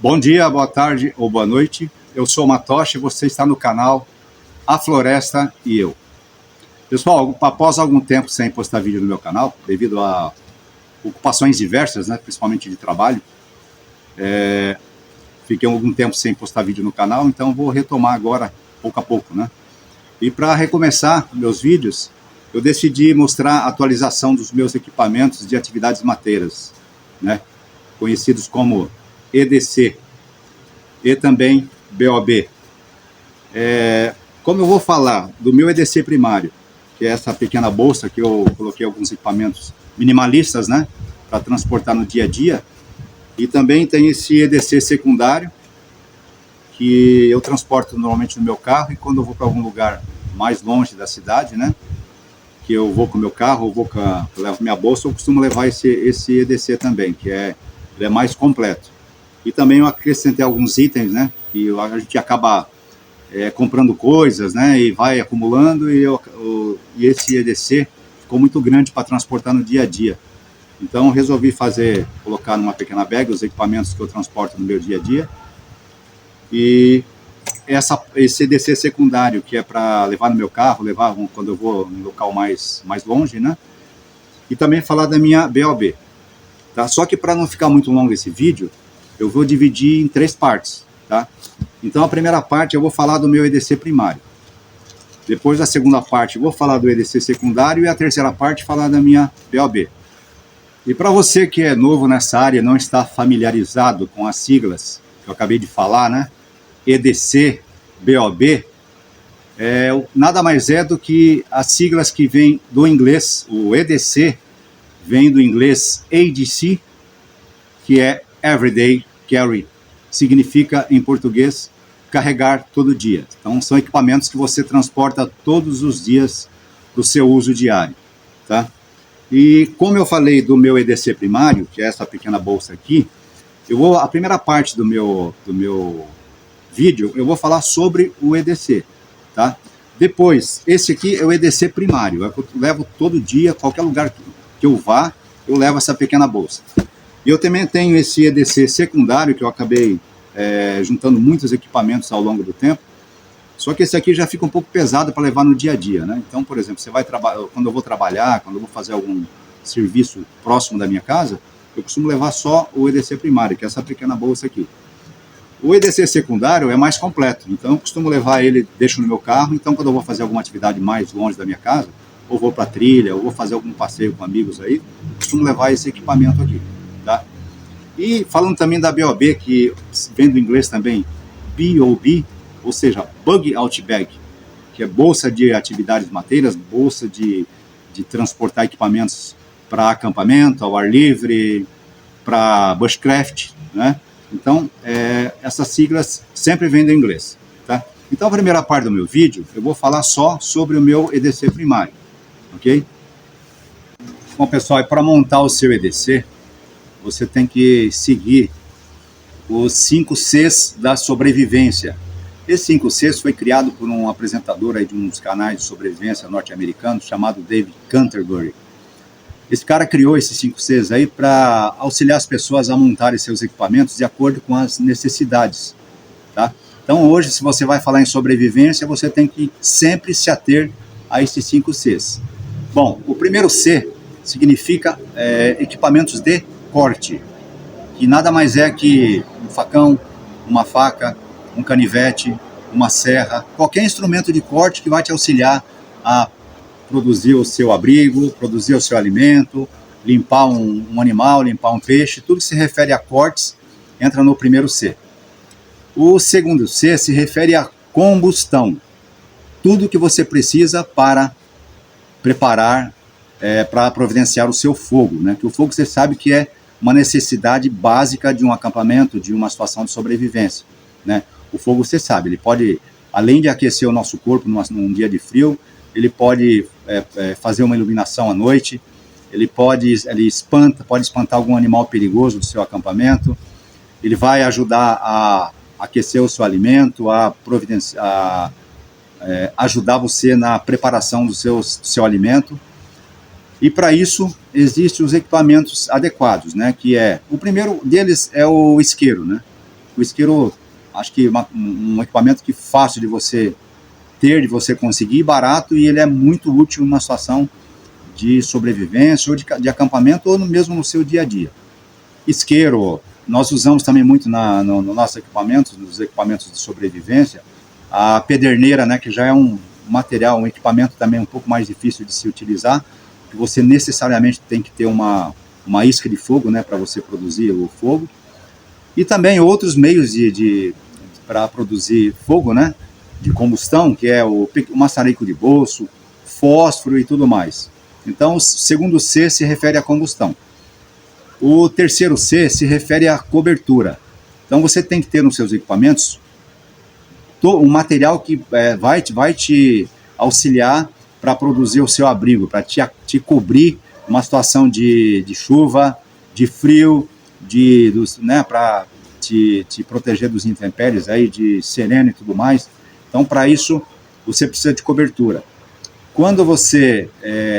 Bom dia, boa tarde ou boa noite. Eu sou o Matoshi e você está no canal A Floresta e Eu. Pessoal, após algum tempo sem postar vídeo no meu canal, devido a ocupações diversas, né, principalmente de trabalho, fiquei algum tempo sem postar vídeo no canal, então vou retomar agora, pouco a pouco, né? E para recomeçar meus vídeos, eu decidi mostrar a atualização dos meus equipamentos de atividades mateiras, né, conhecidos como EDC e também BOB. Como eu vou falar do meu EDC primário, que é essa pequena bolsa que eu coloquei alguns equipamentos minimalistas, né, para transportar no dia a dia, e também tem esse EDC secundário, que eu transporto normalmente no meu carro, e quando eu vou para algum lugar mais longe da cidade, né, que eu vou com o meu carro, eu levo minha bolsa, eu costumo levar esse EDC também, que ele é mais completo. E também eu acrescentei alguns itens, né, que a gente acaba comprando coisas, né, e vai acumulando, e esse EDC ficou muito grande para transportar no dia a dia. Então eu resolvi colocar numa pequena bag os equipamentos que eu transporto no meu dia a dia, e esse EDC secundário, que é para levar no meu carro, levar quando eu vou em um local mais longe, né, e também falar da minha BOB. Tá? Só que para não ficar muito longo esse vídeo, eu vou dividir em 3 partes, tá? Então a primeira parte eu vou falar do meu EDC primário. Depois a segunda parte eu vou falar do EDC secundário e a terceira parte falar da minha BOB. E para você que é novo nessa área, não está familiarizado com as siglas que eu acabei de falar, né? EDC, BOB, nada mais é do que as siglas que vêm do inglês. O EDC vem do inglês ADC, que é Everyday Carry, significa em português carregar todo dia. Então são equipamentos que você transporta todos os dias para o seu uso diário, tá? E como eu falei do meu EDC primário, que é essa pequena bolsa aqui, a primeira parte do meu vídeo eu vou falar sobre o EDC, tá? Depois, esse aqui é o EDC primário, eu levo todo dia, qualquer lugar que eu vá, eu levo essa pequena bolsa. E eu também tenho esse EDC secundário, que eu acabei juntando muitos equipamentos ao longo do tempo, só que esse aqui já fica um pouco pesado para levar no dia a dia, né? Então, por exemplo, quando eu vou trabalhar, quando eu vou fazer algum serviço próximo da minha casa, eu costumo levar só o EDC primário, que é essa pequena bolsa aqui. O EDC secundário é mais completo, então eu costumo levar ele, deixo no meu carro, então quando eu vou fazer alguma atividade mais longe da minha casa, ou vou para trilha, ou vou fazer algum passeio com amigos aí, costumo levar esse equipamento aqui, tá? E falando também da BOB, que vem do inglês também, BOB, ou seja, Bug Out Bag, que é bolsa de atividades mateiras, bolsa de transportar equipamentos para acampamento, ao ar livre, para bushcraft, né? Então, essas siglas sempre vêm do inglês, tá? Então, a primeira parte do meu vídeo, eu vou falar só sobre o meu EDC primário, ok? Bom, pessoal, para montar o seu EDC, você tem que seguir os 5 Cs da sobrevivência. Esse 5 Cs foi criado por um apresentador aí de uns canais de sobrevivência norte-americanos chamado David Canterbury. Esse cara criou esses 5 Cs aí para auxiliar as pessoas a montarem seus equipamentos de acordo com as necessidades, tá? Então hoje, se você vai falar em sobrevivência, você tem que sempre se ater a esses 5 Cs. Bom, o primeiro C significa equipamentos de corte, que nada mais é que um facão, uma faca, um canivete, uma serra, qualquer instrumento de corte que vai te auxiliar a produzir o seu abrigo, produzir o seu alimento, limpar um animal, limpar um peixe, tudo que se refere a cortes entra no primeiro C. O segundo C se refere a combustão, tudo que você precisa para preparar, para providenciar o seu fogo, né? Que o fogo você sabe que é uma necessidade básica de um acampamento, de uma situação de sobrevivência, né? O fogo, você sabe, ele pode, além de aquecer o nosso corpo num dia de frio, ele pode fazer uma iluminação à noite, ele pode espantar algum animal perigoso do seu acampamento, ele vai ajudar a aquecer o seu alimento, a ajudar você na preparação do seu alimento. E para isso existem os equipamentos adequados, né? O primeiro deles é o isqueiro, né? O isqueiro, acho que um equipamento que fácil de você ter, de você conseguir, barato, e ele é muito útil numa situação de sobrevivência ou de acampamento ou mesmo no seu dia a dia. Isqueiro, nós usamos também muito no nossos equipamentos, nos equipamentos de sobrevivência, a pederneira, né, que já é um material, um equipamento também um pouco mais difícil de se utilizar, que você necessariamente tem que ter uma isca de fogo, né, para você produzir o fogo, e também outros meios para produzir fogo, né, de combustão, que é o maçarico de bolso, fósforo e tudo mais. Então, o segundo C se refere à combustão. O terceiro C se refere à cobertura. Então, você tem que ter nos seus equipamentos um material que vai te auxiliar para produzir o seu abrigo, para te cobrir uma situação de chuva, de frio, né, para te proteger dos intempéries, aí, de sereno e tudo mais. Então, para isso, você precisa de cobertura. Quando você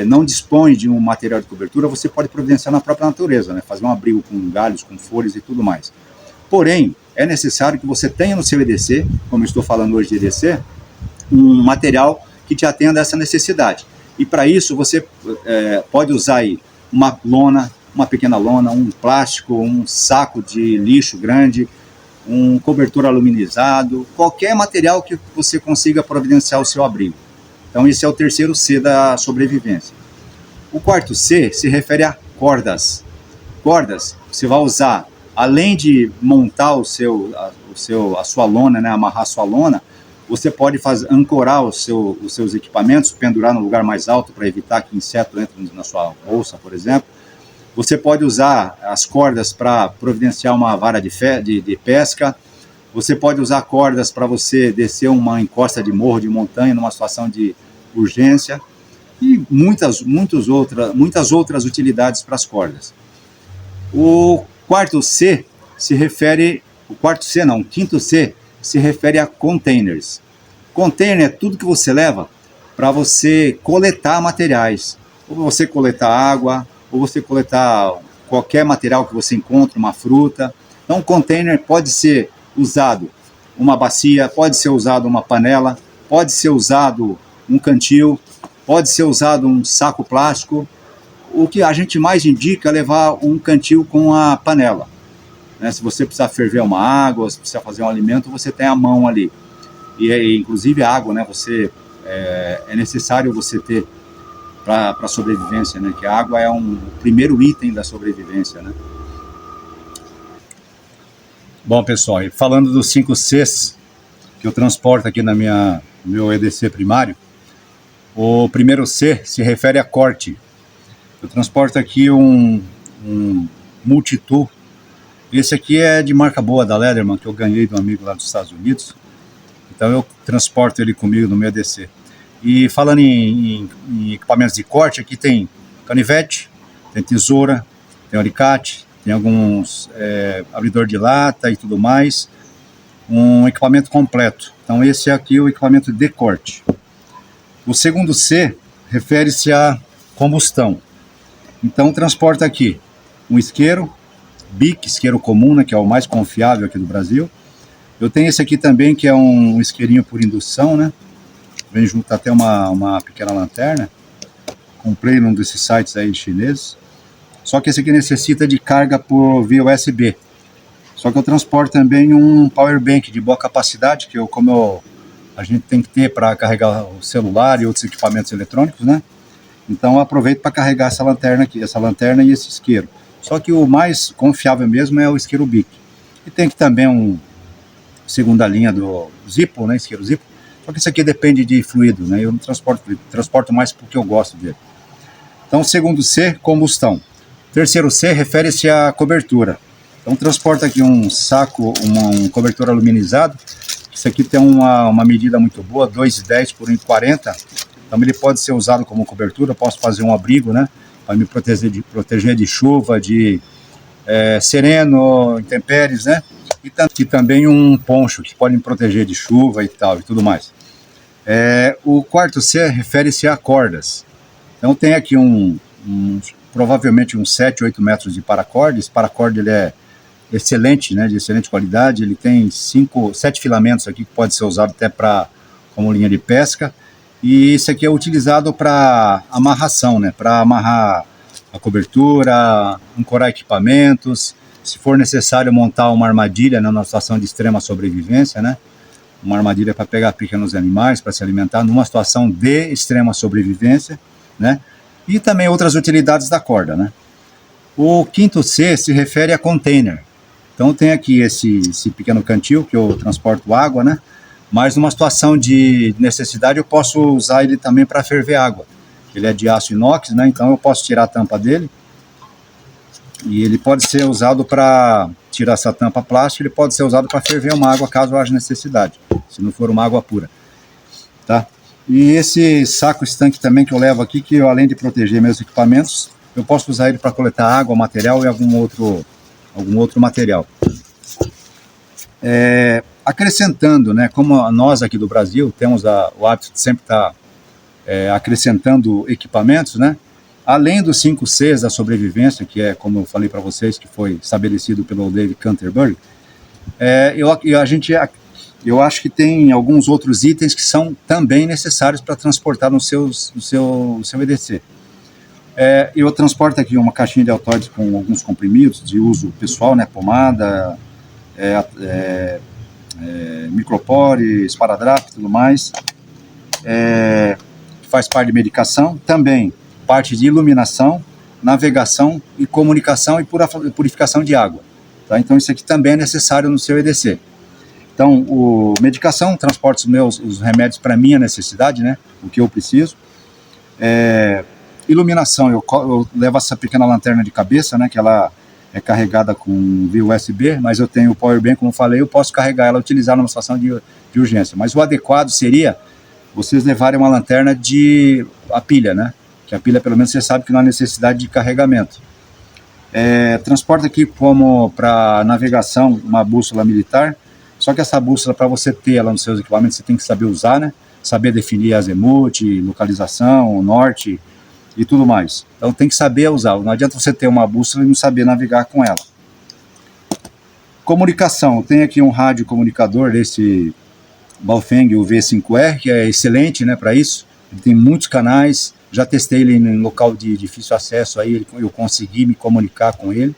não dispõe de um material de cobertura, você pode providenciar na própria natureza, né? Fazer um abrigo com galhos, com folhas e tudo mais. Porém, é necessário que você tenha no seu EDC, como eu estou falando hoje de EDC, um material que te atenda a essa necessidade. E para isso, você pode usar aí uma lona, uma pequena lona, um plástico, um saco de lixo grande, um cobertor aluminizado, qualquer material que você consiga providenciar o seu abrigo. Então, esse é o terceiro C da sobrevivência. O quarto C se refere a cordas. Cordas, você vai usar, além de montar a sua lona, né, amarrar a sua lona, você pode ancorar os seus equipamentos, pendurar no lugar mais alto para evitar que inseto entre na sua bolsa, por exemplo. Você pode usar as cordas para providenciar uma vara de pesca. Você pode usar cordas para você descer uma encosta de morro, de montanha, numa situação de urgência. E muitas outras utilidades para as cordas. O quinto C se refere a containers. Container é tudo que você leva para você coletar materiais. Ou você coletar água, ou você coletar qualquer material que você encontra, uma fruta. Então, container pode ser usado uma bacia, pode ser usado uma panela, pode ser usado um cantil, pode ser usado um saco plástico. O que a gente mais indica é levar um cantil com a panela. Né? Se você precisar ferver uma água, se precisar fazer um alimento, você tem a mão ali. E inclusive a água, né? É necessário você ter para a sobrevivência, né? Que a água é o primeiro item da sobrevivência, né? Bom, pessoal, e falando dos 5 Cs que eu transporto aqui no meu EDC primário, o primeiro C se refere a corte. Eu transporto aqui um multitool. Esse aqui é de marca boa, da Leatherman, que eu ganhei de um amigo lá dos Estados Unidos. Então eu transporto ele comigo no meu EDC. E falando em equipamentos de corte, aqui tem canivete, tem tesoura, tem alicate, tem alguns abridor de lata e tudo mais. Um equipamento completo. Então esse aqui é o equipamento de corte. O segundo C refere-se à combustão. Então transporta aqui um isqueiro, BIC, isqueiro comum, né, que é o mais confiável aqui do Brasil. Eu tenho esse aqui também, que é um isqueirinho por indução, né? Vem junto até uma pequena lanterna. Comprei num desses sites aí chineses. Só que esse aqui necessita de carga via USB. Só que eu transporto também um power bank de boa capacidade, que a gente tem que ter para carregar o celular e outros equipamentos eletrônicos, né? Então eu aproveito para carregar essa lanterna e esse isqueiro. Só que o mais confiável mesmo é o isqueiro BIC. E tem que também segunda linha do Zippo, né? Isqueiro Zippo. Só que isso aqui depende de fluido, né? Eu não transporto mais porque eu gosto dele. Então, segundo C, combustão. Terceiro C refere-se à cobertura. Então transporta aqui um saco, um cobertor aluminizado. Isso aqui tem uma medida muito boa, 2,10 por 1,40. Então ele pode ser usado como cobertura. Eu posso fazer um abrigo, né? Para me proteger de chuva, de sereno, intempéries, né? E também um poncho que pode me proteger de chuva e tal e tudo mais. O quarto C refere-se a cordas. Então tem aqui provavelmente uns 7, 8 metros de paracorde. Esse paracorde ele é excelente, né, de excelente qualidade. Ele tem 7 filamentos aqui que pode ser usado até como linha de pesca. E esse aqui é utilizado para amarração, né, para amarrar a cobertura, ancorar equipamentos, se for necessário montar uma armadilha, né, numa situação de extrema sobrevivência, né, uma armadilha para pegar pequenos animais, para se alimentar, numa situação de extrema sobrevivência, né, e também outras utilidades da corda, né. O quinto C se refere a container. Então tem aqui esse pequeno cantil que eu transporto água, né, mas numa situação de necessidade eu posso usar ele também para ferver água. Ele é de aço inox, né, então eu posso tirar a tampa dele e ele pode ser usado para tirar essa tampa plástica, ele pode ser usado para ferver uma água caso haja necessidade, se não for uma água pura, tá? E esse saco estanque também que eu levo aqui, que eu, além de proteger meus equipamentos, eu posso usar ele para coletar água, material e algum outro material. Acrescentando, né, como nós aqui do Brasil temos o hábito de sempre estar acrescentando equipamentos, né, além dos 5 Cs da sobrevivência, que é, como eu falei para vocês, que foi estabelecido pelo David Canterbury, eu acho que tem alguns outros itens que são também necessários para transportar no seu EDC. Eu transporto aqui uma caixinha de altoides com alguns comprimidos de uso pessoal, né, pomada, micropore, esparadrapo e tudo mais, que faz parte de medicação, também parte de iluminação, navegação e comunicação e purificação de água, tá? Então isso aqui também é necessário no seu EDC. Então, medicação, transporto os remédios para minha necessidade, né, o que eu preciso. Iluminação, eu levo essa pequena lanterna de cabeça, né, que ela é carregada com via USB, mas eu tenho o power bank, como eu falei, eu posso carregar ela, utilizar numa situação de urgência. Mas o adequado seria vocês levarem uma lanterna a pilha, né, que a pilha, pelo menos, você sabe que não há necessidade de carregamento. Transporta aqui como para navegação uma bússola militar, só que essa bússola, para você ter ela nos seus equipamentos, você tem que saber usar, né, saber definir azimuth, localização, norte e tudo mais. Então tem que saber usar, não adianta você ter uma bússola e não saber navegar com ela. Comunicação, tem aqui um rádio comunicador desse Baofeng, o V5R, que é excelente, né, para isso. Ele tem muitos canais, já testei ele em local de difícil acesso, aí eu consegui me comunicar com ele.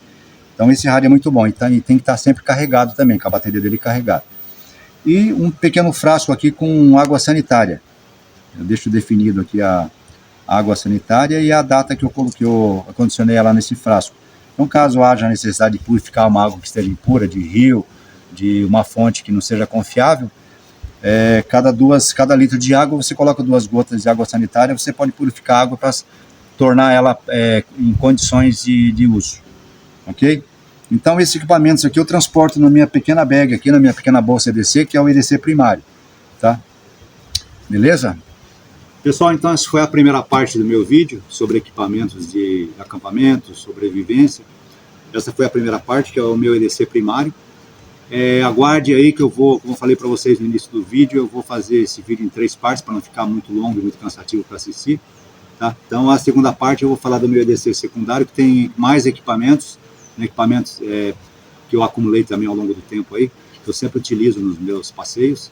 Então esse rádio é muito bom, e tem que estar sempre carregado também, com a bateria dele carregada. E um pequeno frasco aqui com água sanitária. Eu deixo definido aqui a água sanitária e a data que eu acondicionei ela nesse frasco. Então, caso haja necessidade de purificar uma água que esteja impura, de rio, de uma fonte que não seja confiável, cada litro de água você coloca 2 gotas de água sanitária, você pode purificar a água para tornar ela em condições de uso, ok? Então esses equipamentos aqui eu transporto na minha pequena bag aqui, na minha pequena bolsa EDC, que é o EDC primário, tá? Beleza? Pessoal, então essa foi a primeira parte do meu vídeo sobre equipamentos de acampamento, sobrevivência. Essa foi a primeira parte, que é o meu EDC primário. Aguarde aí que eu vou, como eu falei para vocês no início do vídeo, eu vou fazer esse vídeo em 3 partes para não ficar muito longo e muito cansativo para assistir, tá? Então a segunda parte eu vou falar do meu EDC secundário, que tem mais equipamentos, né, que eu acumulei também ao longo do tempo aí, que eu sempre utilizo nos meus passeios,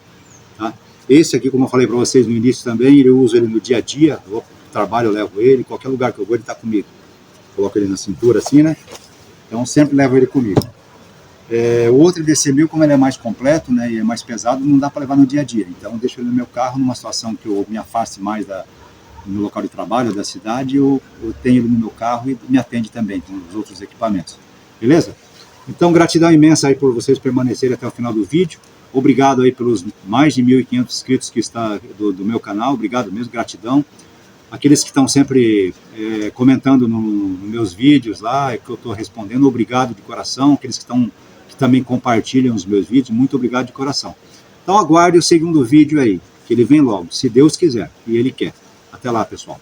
tá? Esse aqui, como eu falei para vocês no início também, eu uso ele no dia a dia, eu vou pro trabalho, eu levo ele, qualquer lugar que eu vou ele está comigo. Coloco ele na cintura assim, né? Então sempre levo ele comigo. O outro EDC 1000, como ele é mais completo, né, e é mais pesado, não dá para levar no dia a dia. Então eu deixo ele no meu carro, numa situação que eu me afaste mais do meu local de trabalho, da cidade, eu tenho ele no meu carro e me atende também com os outros equipamentos. Beleza? Então gratidão imensa aí por vocês permanecerem até o final do vídeo. Obrigado aí pelos mais de 1.500 inscritos que está do meu canal, obrigado mesmo, gratidão. Aqueles que estão sempre comentando nos meus vídeos lá, que eu estou respondendo, obrigado de coração. Aqueles que também compartilham os meus vídeos, muito obrigado de coração. Então aguarde o segundo vídeo aí, que ele vem logo, se Deus quiser, e Ele quer. Até lá, pessoal.